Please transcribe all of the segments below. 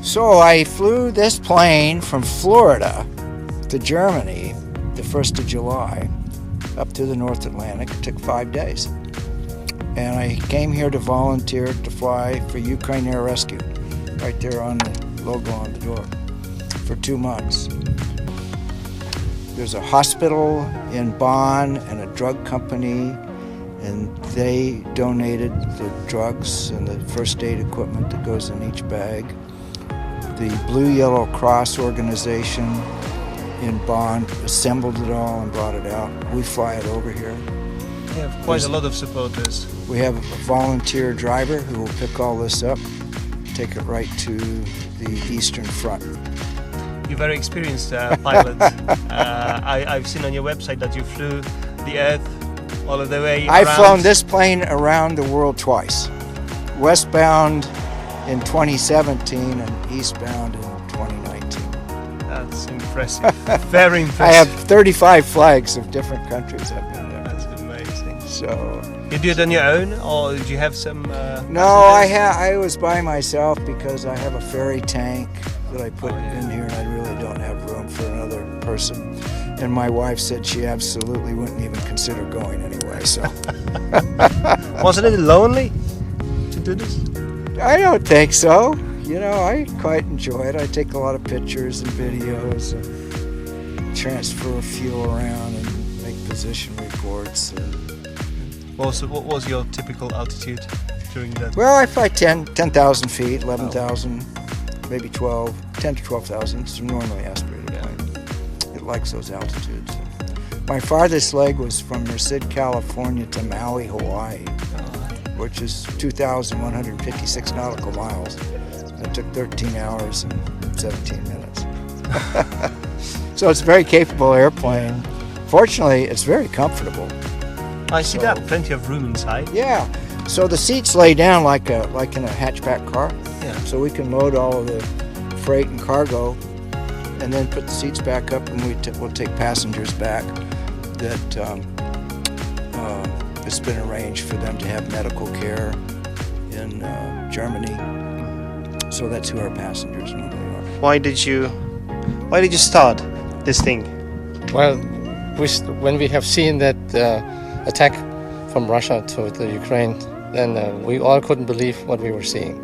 So I flew this plane from Florida to Germany the 1st of July up to the North Atlantic. It took 5 days. And I came here to volunteer to fly for Ukraine Air Rescue, right there on the logo on the door, for 2 months. There's a hospital in Bonn and a drug company, and they donated the drugs and the first aid equipment that goes in each bag. The Blue Yellow Cross organization in Bonn assembled it all and brought it out. We fly it over here. You have quite a lot of supporters. We have a volunteer driver who will pick all this up, take it right to the Eastern Front. You're very experienced pilot. I've seen on your website that you flew the Earth all of the way around. I've flown this plane around the world twice. Westbound in 2017 and eastbound in 2019. That's impressive. Very impressive. I have 35 flags of different countries I've been there. That's amazing. So you do it on your own, or did you have some? No, I was by myself because I have a ferry tank that I put in here, and I really don't have room for another person. And my wife said she absolutely wouldn't even consider going anyway. So was it a little lonely to do this? I don't think so. You know, I quite enjoy it. I take a lot of pictures and videos and transfer fuel around and make position reports. What was your typical altitude during that? Well, I fly 10,000 feet, 11,000, maybe 10 to 12,000. It's a normally aspirated plane. It likes those altitudes. My farthest leg was from Merced, California to Maui, Hawaii, which is 2,156 nautical miles. It took 13 hours and 17 minutes. So it's a very capable airplane. Fortunately, it's very comfortable. I see that. Plenty of room inside. Yeah. So the seats lay down like in a hatchback car. Yeah. So we can load all of the freight and cargo, and then put the seats back up, and we'll take passengers back. That it's been arranged for them to have medical care in Germany. So that's who our passengers normally are. Why did you start this thing? Well, when we have seen that attack from Russia to the Ukraine, then we all couldn't believe what we were seeing.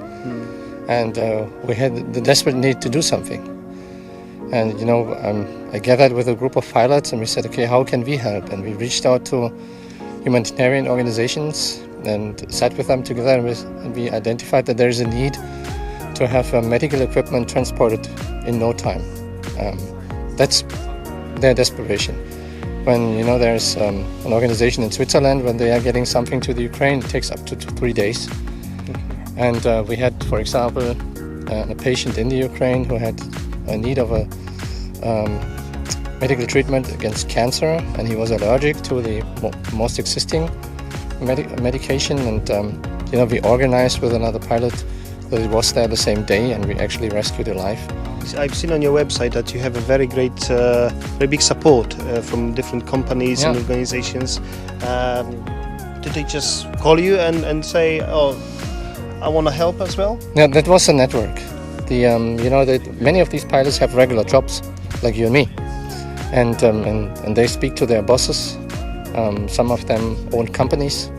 And we had the desperate need to do something. And I gathered with a group of pilots, and we said, okay, how can we help? And we reached out to humanitarian organizations and sat with them together, and we identified that there's a need to have medical equipment transported in no time. That's their desperation. When there's an organization in Switzerland, when they are getting something to the Ukraine, it takes up to 3 days. And we had, for example, a patient in the Ukraine who had a need of a medical treatment against cancer, and he was allergic to the most existing medication. And we organized with another pilot that it was there the same day, and we actually rescued a life. I've seen on your website that you have a very great, very big support from different companies and organizations. Did they just call you and say, "Oh, I want to help as well"? Yeah, that was a network. That many of these pilots have regular jobs, like you and me, and they speak to their bosses. Some of them own companies.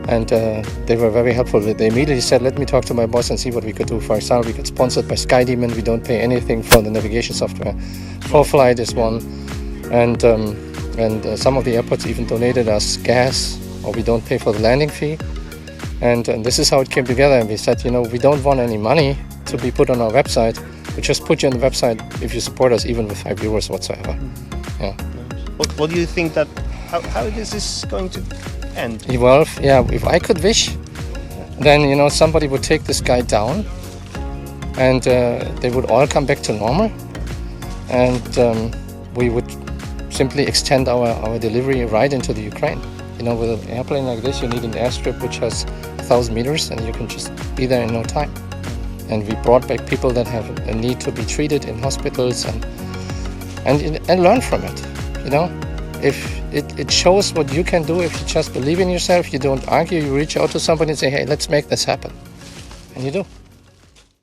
And they were very helpful. They immediately said, let me talk to my boss and see what we could do. For example, we got sponsored by SkyDemon. We don't pay anything for the navigation software. ForFlight is one. And some of the airports even donated us gas, or we don't pay for the landing fee. And this is how it came together. And we said, we don't want any money to be put on our website. We just put you on the website if you support us, even with €5 whatsoever. Yeah. What do you think that, how is this going to end? Well, if I could wish, then somebody would take this guy down, and they would all come back to normal, and we would simply extend our delivery right into the Ukraine. With an airplane like this, you need an airstrip which has 1,000 meters, and you can just be there in no time. And we brought back people that have a need to be treated in hospitals, and learn from it. If it shows what you can do if you just believe in yourself, you don't argue, you reach out to somebody and say, hey, let's make this happen. And you do.